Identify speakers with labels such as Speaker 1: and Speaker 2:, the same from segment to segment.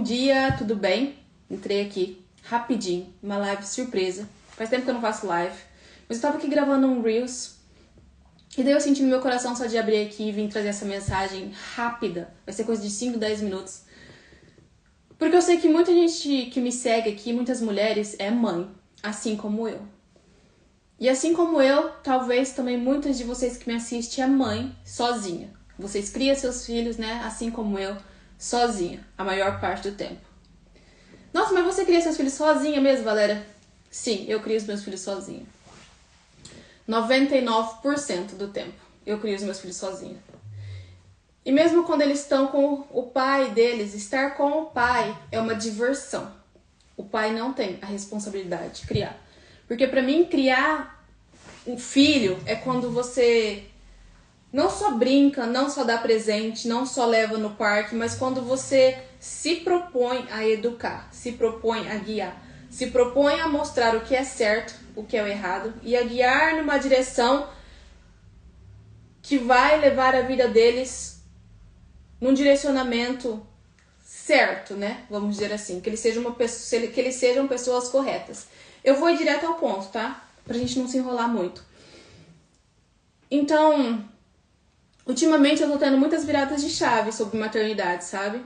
Speaker 1: dia, tudo bem? Entrei aqui rapidinho, uma live surpresa. Faz tempo que eu não faço live, mas eu tava aqui gravando um Reels e daí eu senti no meu coração só de abrir aqui e vir trazer essa mensagem rápida. Vai ser coisa de 5, 10 minutos. Porque eu sei que muita gente que me segue aqui, muitas mulheres, é mãe, assim como eu. E assim como eu, talvez também muitas de vocês que me assistem é mãe sozinha. Vocês criam seus filhos, né? Assim como eu, sozinha, a maior parte do tempo. Nossa, mas você cria seus filhos sozinha mesmo, Valéria? Sim, eu crio os meus filhos sozinha. 99% do tempo eu crio os meus filhos sozinha. E mesmo quando eles estão com o pai deles, estar com o pai é uma diversão. O pai não tem a responsabilidade de criar. Porque pra mim, criar um filho é quando você não só brinca, não só dá presente, não só leva no parque, mas quando você se propõe a educar, se propõe a guiar, se propõe a mostrar o que é certo, o que é o errado e a guiar numa direção que vai levar a vida deles num direcionamento certo, né? Vamos dizer assim, que eles sejam pessoas corretas. Eu vou ir direto ao ponto, tá? Pra gente não se enrolar muito. Então, ultimamente eu tô tendo muitas viradas de chave sobre maternidade, sabe?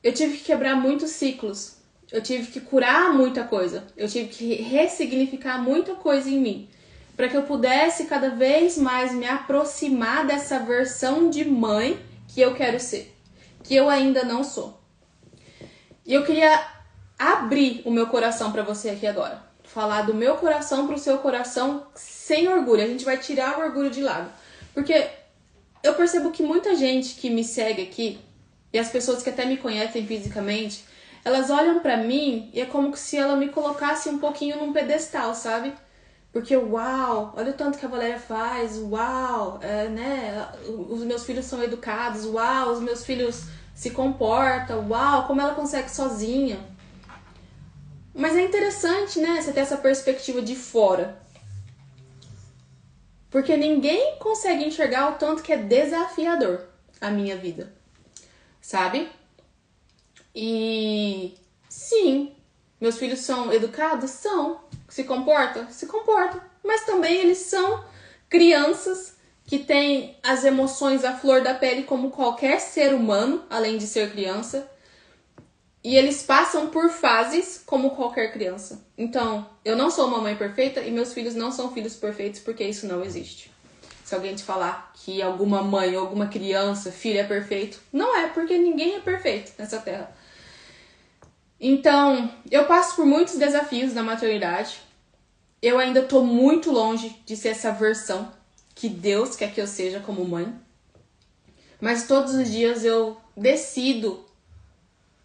Speaker 1: Eu tive que quebrar muitos ciclos. Eu tive que curar muita coisa. Eu tive que ressignificar muita coisa em mim. Para que eu pudesse cada vez mais me aproximar dessa versão de mãe que eu quero ser. Que eu ainda não sou. E eu queria abrir o meu coração para você aqui agora. Falar do meu coração pro seu coração sem orgulho. A gente vai tirar o orgulho de lado. Porque eu percebo que muita gente que me segue aqui, e as pessoas que até me conhecem fisicamente, elas olham pra mim e é como se ela me colocasse um pouquinho num pedestal, sabe? Porque, uau, olha o tanto que a Valéria faz, uau, né? Os meus filhos são educados, uau, os meus filhos se comportam, uau, como ela consegue sozinha. Mas é interessante, né, você ter essa perspectiva de fora. Porque ninguém consegue enxergar o tanto que é desafiador a minha vida, sabe? E sim, meus filhos são educados? São. Se comportam? Se comportam. Mas também eles são crianças que têm as emoções à flor da pele como qualquer ser humano, além de ser criança. E eles passam por fases como qualquer criança. Então, eu não sou uma mãe perfeita e meus filhos não são filhos perfeitos porque isso não existe. Se alguém te falar que alguma mãe ou alguma criança, filho é perfeito, não é, porque ninguém é perfeito nessa terra. Então, eu passo por muitos desafios na maternidade. Eu ainda tô muito longe de ser essa versão que Deus quer que eu seja como mãe. Mas todos os dias eu decido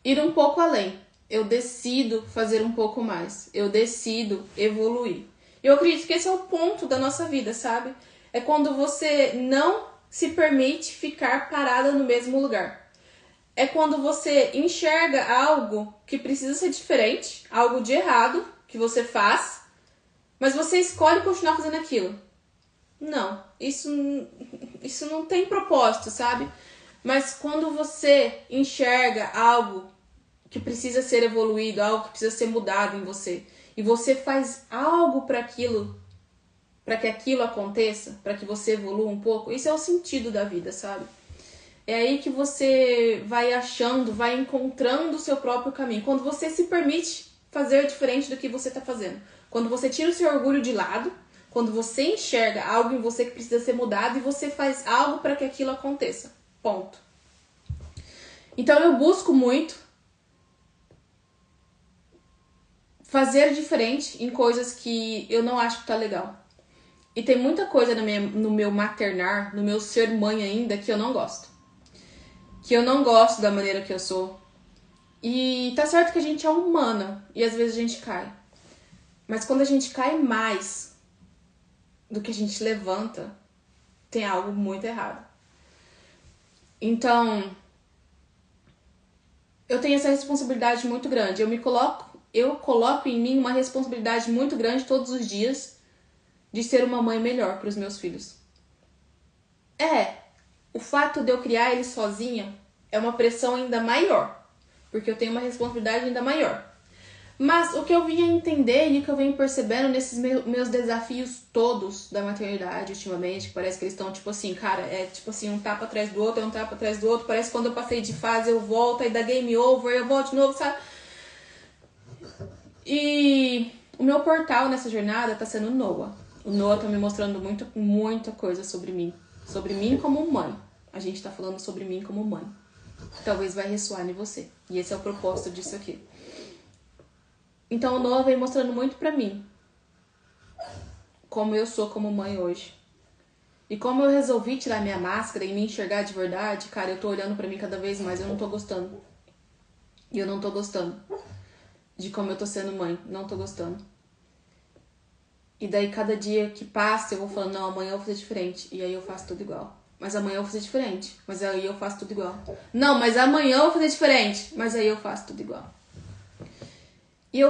Speaker 1: ir um pouco além. Eu decido fazer um pouco mais. Eu decido evoluir. Eu acredito que esse é o ponto da nossa vida, sabe? É quando você não se permite ficar parada no mesmo lugar. É quando você enxerga algo que precisa ser diferente, algo de errado que você faz, mas você escolhe continuar fazendo aquilo. Não, isso não tem propósito, sabe? Mas quando você enxerga algo que precisa ser evoluído, algo que precisa ser mudado em você, e você faz algo para aquilo, para que aquilo aconteça, para que você evolua um pouco, isso é o sentido da vida, sabe? É aí que você vai achando, vai encontrando o seu próprio caminho. Quando você se permite fazer diferente do que você está fazendo. Quando você tira o seu orgulho de lado, quando você enxerga algo em você que precisa ser mudado e você faz algo para que aquilo aconteça. Ponto. Então eu busco muito fazer diferente em coisas que eu não acho que tá legal. E tem muita coisa no meu maternar, no meu ser mãe ainda, que eu não gosto. Que eu não gosto da maneira que eu sou. E tá certo que a gente é humana e às vezes a gente cai. Mas quando a gente cai mais do que a gente levanta, tem algo muito errado. Então, eu tenho essa responsabilidade muito grande. Eu coloco em mim uma responsabilidade muito grande todos os dias de ser uma mãe melhor para os meus filhos. O fato de eu criar eles sozinha é uma pressão ainda maior. porque eu tenho uma responsabilidade ainda maior. Mas o que eu vinha entender e o que eu venho percebendo nesses meus desafios todos da maternidade ultimamente, que parece que eles estão tipo assim, cara, é tipo assim, um tapa atrás do outro, é um tapa atrás do outro, parece que quando eu passei de fase eu volto, aí dá game over, eu volto de novo, sabe? E o meu portal nessa jornada tá sendo o Noah. O Noah tá me mostrando muita coisa sobre mim como mãe. A gente tá falando sobre mim como mãe. Talvez vai ressoar em você. E esse é o propósito disso aqui. Então o Noah vem mostrando muito pra mim como eu sou como mãe hoje. E como eu resolvi tirar minha máscara e me enxergar de verdade, cara, eu tô olhando pra mim cada vez mais, eu não tô gostando. E eu não tô gostando de como eu tô sendo mãe, não tô gostando. E daí cada dia que passa eu vou falando, não, amanhã eu vou fazer diferente. E aí eu faço tudo igual. Mas amanhã eu vou fazer diferente. Mas aí eu faço tudo igual. Não, mas amanhã eu vou fazer diferente. Mas aí eu faço tudo igual. E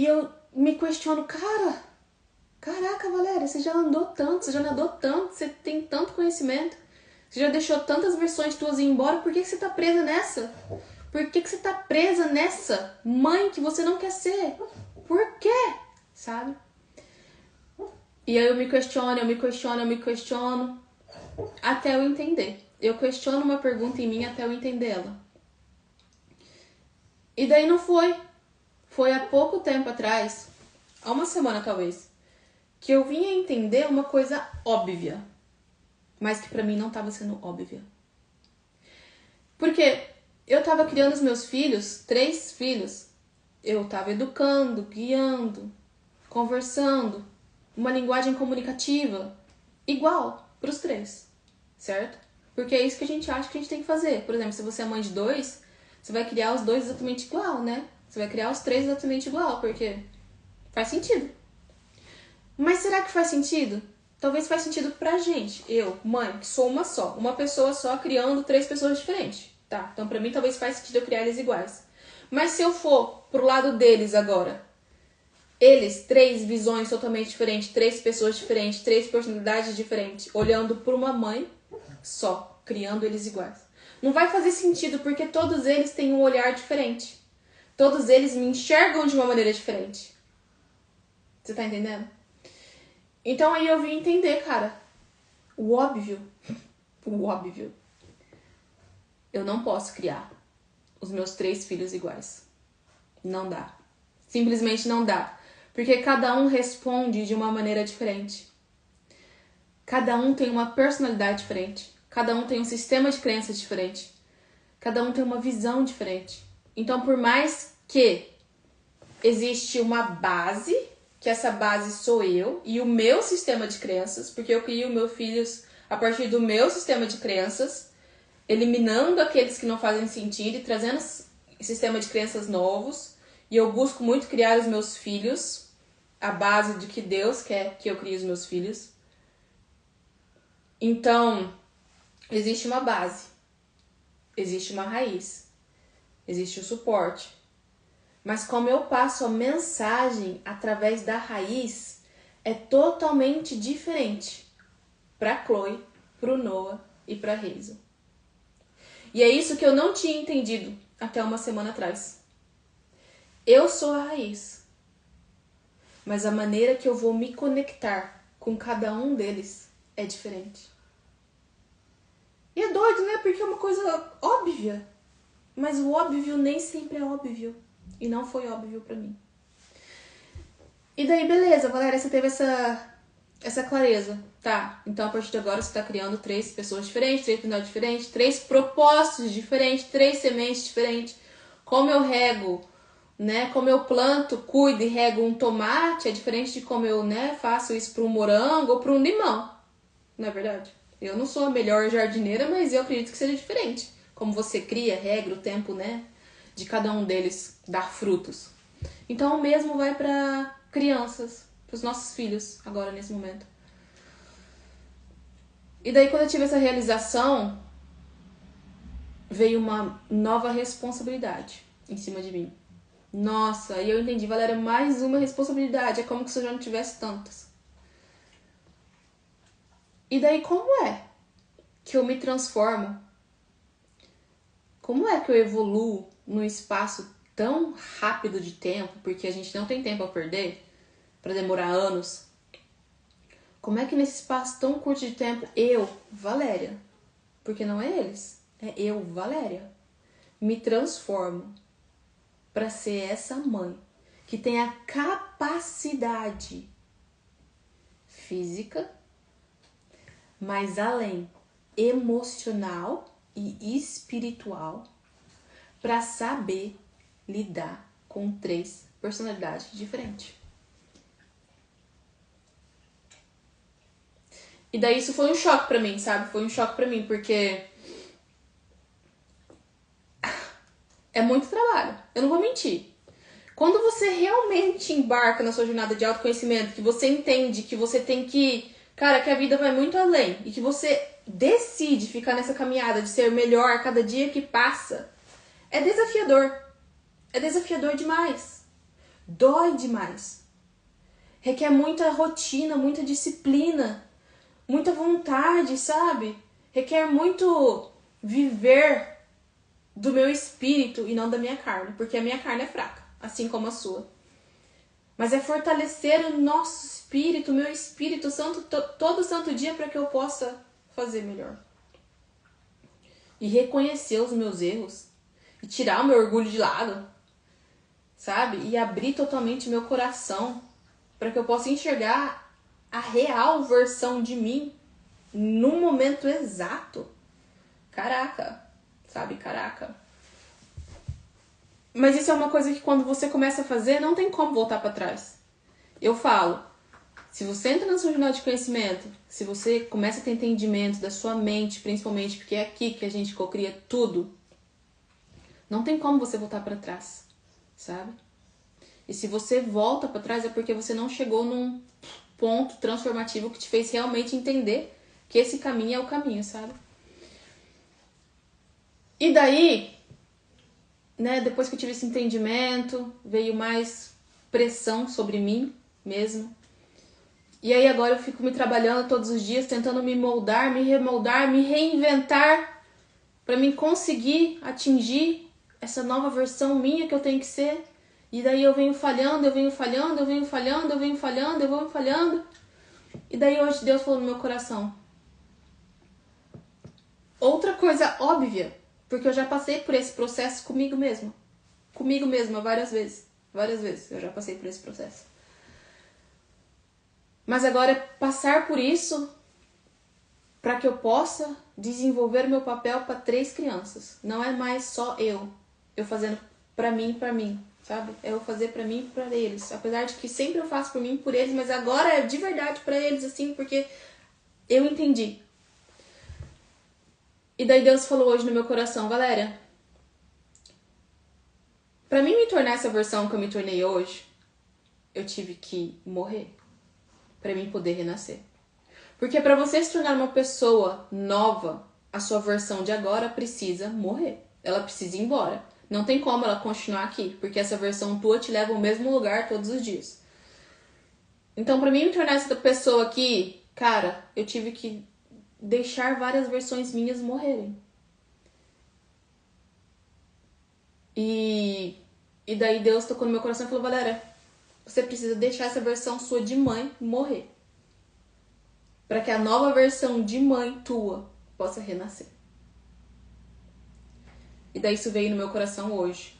Speaker 1: eu me questiono, caraca, Valéria, você já andou tanto, você já nadou tanto, você tem tanto conhecimento, você já deixou tantas versões tuas ir embora, por que você tá presa nessa? Por que você tá presa nessa mãe que você não quer ser? Por quê? Sabe? E aí eu me questiono, até eu entender. Eu questiono uma pergunta em mim até eu entender ela. E daí não foi. Foi há pouco tempo atrás, há uma semana talvez, que eu vim a entender uma coisa óbvia, mas que pra mim não tava sendo óbvia. Porque eu tava criando os meus filhos, 3 filhos, eu tava educando, guiando, conversando, uma linguagem comunicativa igual pros 3, certo? Porque é isso que a gente acha que a gente tem que fazer. Por exemplo, se você é mãe de 2, você vai criar os 2 exatamente igual, né? Você vai criar os 3 exatamente igual, porque faz sentido. Mas será que faz sentido? Talvez faz sentido pra gente. Eu, mãe, que sou uma só. Uma pessoa só criando 3 pessoas diferentes. Tá, então pra mim talvez faz sentido eu criar eles iguais. Mas se eu for pro lado deles agora, eles, 3 visões totalmente diferentes, 3 pessoas diferentes, 3 personalidades diferentes, olhando por uma mãe só, criando eles iguais. Não vai fazer sentido porque todos eles têm um olhar diferente. Todos eles me enxergam de uma maneira diferente. Você tá entendendo? Então aí eu vim entender, cara, o óbvio. Eu não posso criar os meus 3 filhos iguais. Não dá. Simplesmente não dá. Porque cada um responde de uma maneira diferente. Cada um tem uma personalidade diferente. Cada um tem um sistema de crenças diferente. Cada um tem uma visão diferente. Então, por mais que existe uma base, que essa base sou eu e o meu sistema de crenças, porque eu crio meus filhos a partir do meu sistema de crenças, eliminando aqueles que não fazem sentido e trazendo sistema de crenças novos. E eu busco muito criar os meus filhos, a base de que Deus quer que eu crie os meus filhos. Então, existe uma base, existe uma raiz, existe o suporte. Mas como eu passo a mensagem através da raiz, é totalmente diferente para Chloe, para o Noah e para Hazel. E é isso que eu não tinha entendido até uma semana atrás. Eu sou a raiz, mas a maneira que eu vou me conectar com cada um deles é diferente. E é doido, né? Porque é uma coisa óbvia. Mas o óbvio nem sempre é óbvio. E não foi óbvio pra mim. E daí, beleza, Valéria, você teve essa clareza. Tá, então a partir de agora você tá criando 3 pessoas diferentes, 3 personagens diferentes, 3 propósitos diferentes, 3 sementes diferentes. Como eu rego, né? Como eu planto, cuido e rego um tomate é diferente de como eu, né, faço isso para um morango ou para um limão. Não é verdade? Eu não sou a melhor jardineira, mas eu acredito que seja diferente. Como você cria, regra o tempo, né, de cada um deles dar frutos. Então o mesmo vai para crianças, para os nossos filhos agora nesse momento. E daí quando eu tive essa realização, veio uma nova responsabilidade em cima de mim. Nossa, e eu entendi, Valéria, mais uma responsabilidade. É como se eu já não tivesse tantas. E daí como é que eu me transformo? Como é que eu evoluo num espaço tão rápido de tempo, porque a gente não tem tempo a perder, para demorar anos. Como é que nesse espaço tão curto de tempo, eu, Valéria, porque não é eles, é eu, Valéria, me transformo para ser essa mãe que tem a capacidade física, mas além emocional e espiritual para saber lidar com 3 personalidades diferentes. E daí isso foi um choque pra mim, sabe? Foi um choque pra mim, porque é muito trabalho. Eu não vou mentir. Quando você realmente embarca na sua jornada de autoconhecimento, que você entende que você tem que... Cara, que a vida vai muito além. E que você decide ficar nessa caminhada de ser melhor a cada dia que passa. É desafiador. É desafiador demais. Dói demais. Requer muita rotina, muita disciplina. Muita vontade, sabe? Requer muito viver do meu espírito e não da minha carne. Porque a minha carne é fraca, assim como a sua. Mas é fortalecer o nosso espírito, o meu espírito santo, todo santo dia para que eu possa fazer melhor. E reconhecer os meus erros. E tirar o meu orgulho de lado. Sabe? E abrir totalmente meu coração para que eu possa enxergar a real versão de mim no momento exato. Caraca, sabe? Caraca. Mas isso é uma coisa que quando você começa a fazer, não tem como voltar para trás. Eu falo, se você entra na sua jornada de conhecimento, se você começa a ter entendimento da sua mente, principalmente, porque é aqui que a gente cocria tudo, não tem como você voltar para trás, sabe? E se você volta para trás é porque você não chegou num ponto transformativo que te fez realmente entender que esse caminho é o caminho, sabe? E daí, né, depois que eu tive esse entendimento, veio mais pressão sobre mim mesmo. E aí agora eu fico me trabalhando todos os dias, tentando me moldar, me remoldar, me reinventar para mim conseguir atingir essa nova versão minha que eu tenho que ser. E daí eu venho falhando, eu venho falhando, eu venho falhando, eu venho falhando, eu vou falhando. E daí hoje Deus falou no meu coração. Outra coisa óbvia, porque eu já passei por esse processo comigo mesma. Comigo mesma várias vezes. Várias vezes eu já passei por esse processo. Mas agora é passar por isso para que eu possa desenvolver o meu papel para 3 crianças. Não é mais só eu fazendo para mim, sabe? É eu fazer para mim e para eles. Apesar de que sempre eu faço por mim e por eles, mas agora é de verdade para eles, assim, porque eu entendi. E daí Deus falou hoje no meu coração, Valéria, para mim me tornar essa versão que eu me tornei hoje, eu tive que morrer para mim poder renascer. Porque para você se tornar uma pessoa nova, a sua versão de agora precisa morrer. Ela precisa ir embora. Não tem como ela continuar aqui, porque essa versão tua te leva ao mesmo lugar todos os dias. Então, para mim me tornar essa pessoa aqui, cara, eu tive que deixar várias versões minhas morrerem. E daí Deus tocou no meu coração e falou, Valéria, você precisa deixar essa versão sua de mãe morrer. Para que a nova versão de mãe tua possa renascer. E daí isso veio no meu coração hoje.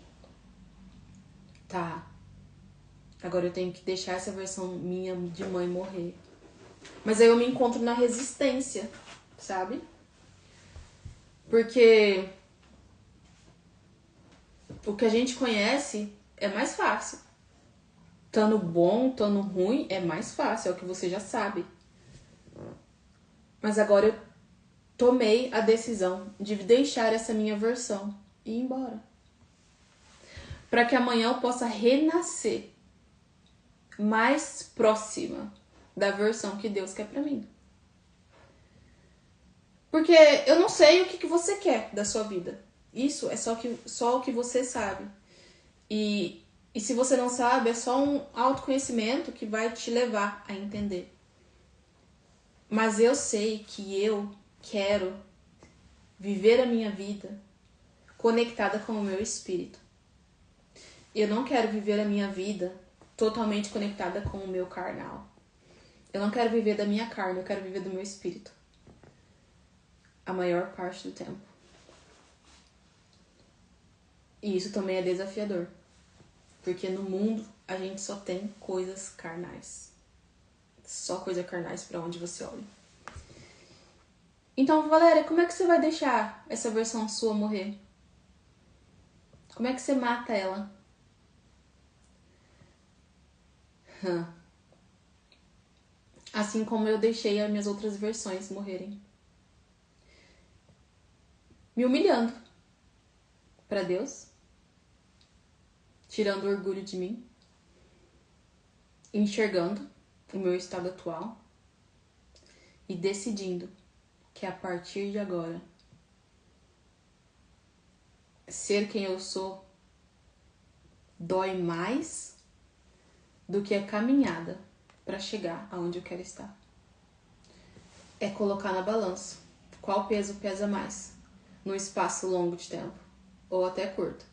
Speaker 1: Tá. Agora eu tenho que deixar essa versão minha de mãe morrer. Mas aí eu me encontro na resistência, sabe? Porque o que a gente conhece é mais fácil. Tando bom, tando ruim, é mais fácil, é o que você já sabe. Mas agora eu tomei a decisão de deixar essa minha versão e ir embora. Para que amanhã eu possa renascer mais próxima da versão que Deus quer para mim. Porque eu não sei o que você quer da sua vida. Isso é só o que você sabe. E se você não sabe, é só um autoconhecimento que vai te levar a entender. Mas eu sei que eu quero viver a minha vida conectada com o meu espírito. Eu não quero viver a minha vida totalmente conectada com o meu carnal. Eu não quero viver da minha carne, eu quero viver do meu espírito. A maior parte do tempo. E isso também é desafiador. Porque no mundo a gente só tem coisas carnais. Só coisas carnais pra onde você olha. Então, Valéria, como é que você vai deixar essa versão sua morrer? Como é que você mata ela? Assim como eu deixei as minhas outras versões morrerem. Me humilhando pra Deus. Tirando o orgulho de mim. Enxergando o meu estado atual. E decidindo que a partir de agora, ser quem eu sou dói mais do que a caminhada para chegar aonde eu quero estar. É colocar na balança qual peso pesa mais no espaço longo de tempo ou até curto.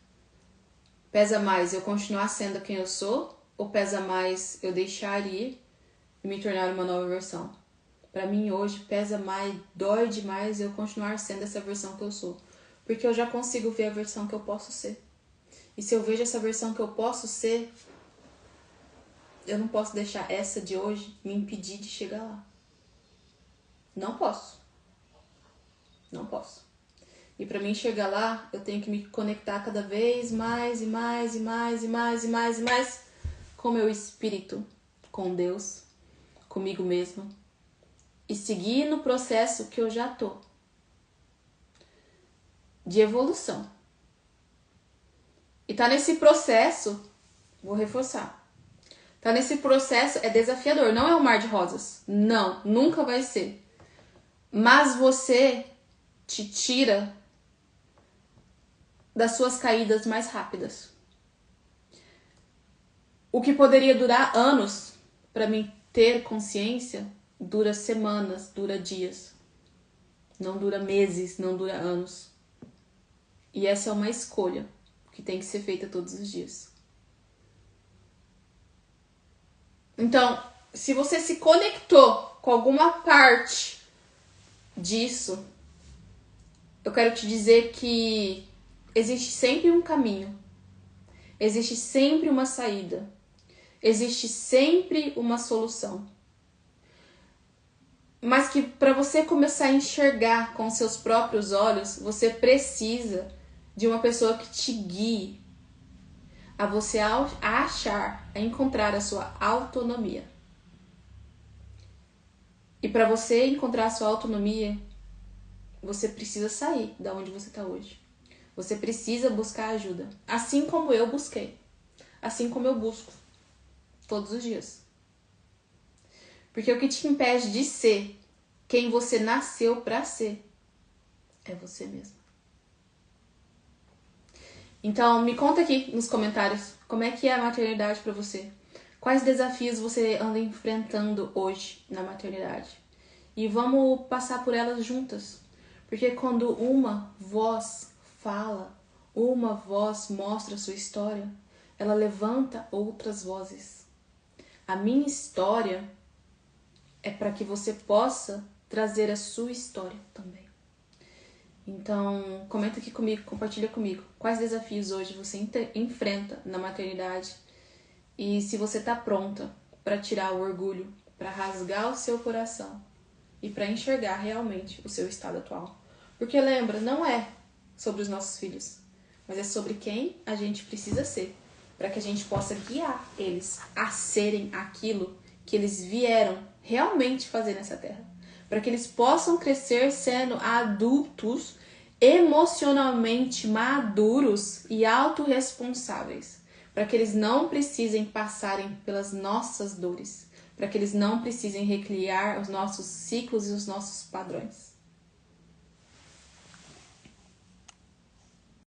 Speaker 1: Pesa mais eu continuar sendo quem eu sou ou pesa mais eu deixar ir e me tornar uma nova versão? Para mim hoje pesa mais, dói demais eu continuar sendo essa versão que eu sou. Porque eu já consigo ver a versão que eu posso ser. E se eu vejo essa versão que eu posso ser, eu não posso deixar essa de hoje me impedir de chegar lá. Não posso. Não posso. E para mim chegar lá, eu tenho que me conectar cada vez mais e mais e mais e mais e mais e mais com o meu espírito, com Deus, comigo mesma. E seguir no processo que eu já tô. De evolução. E tá nesse processo, vou reforçar. Tá nesse processo, é desafiador, não é um mar de rosas. Não, nunca vai ser. Mas você te tira das suas caídas mais rápidas. O que poderia durar anos para mim ter consciência, dura semanas, dura dias. Não dura meses, não dura anos. E essa é uma escolha que tem que ser feita todos os dias. Então, se você se conectou com alguma parte disso, eu quero te dizer que existe sempre um caminho. Existe sempre uma saída. Existe sempre uma solução. Mas que para você começar a enxergar com seus próprios olhos, você precisa de uma pessoa que te guie a você achar, a encontrar a sua autonomia. E para você encontrar a sua autonomia, você precisa sair da onde você está hoje. Você precisa buscar ajuda. Assim como eu busquei. Assim como eu busco. Todos os dias. Porque o que te impede de ser quem você nasceu para ser é você mesmo. Então, me conta aqui nos comentários como é que é a maternidade para você. Quais desafios você anda enfrentando hoje na maternidade. E vamos passar por elas juntas. Porque quando uma voz fala, uma voz mostra a sua história, ela levanta outras vozes. A minha história é para que você possa trazer a sua história também. Então, comenta aqui comigo, compartilha comigo. Quais desafios hoje você enfrenta na maternidade? E se você está pronta para tirar o orgulho, para rasgar o seu coração e para enxergar realmente o seu estado atual. Porque lembra, não é sobre os nossos filhos, mas é sobre quem a gente precisa ser, para que a gente possa guiar eles a serem aquilo que eles vieram realmente fazer nessa terra. Para que eles possam crescer sendo adultos emocionalmente maduros e autorresponsáveis. Para que eles não precisem passarem pelas nossas dores. Para que eles não precisem recriar os nossos ciclos e os nossos padrões.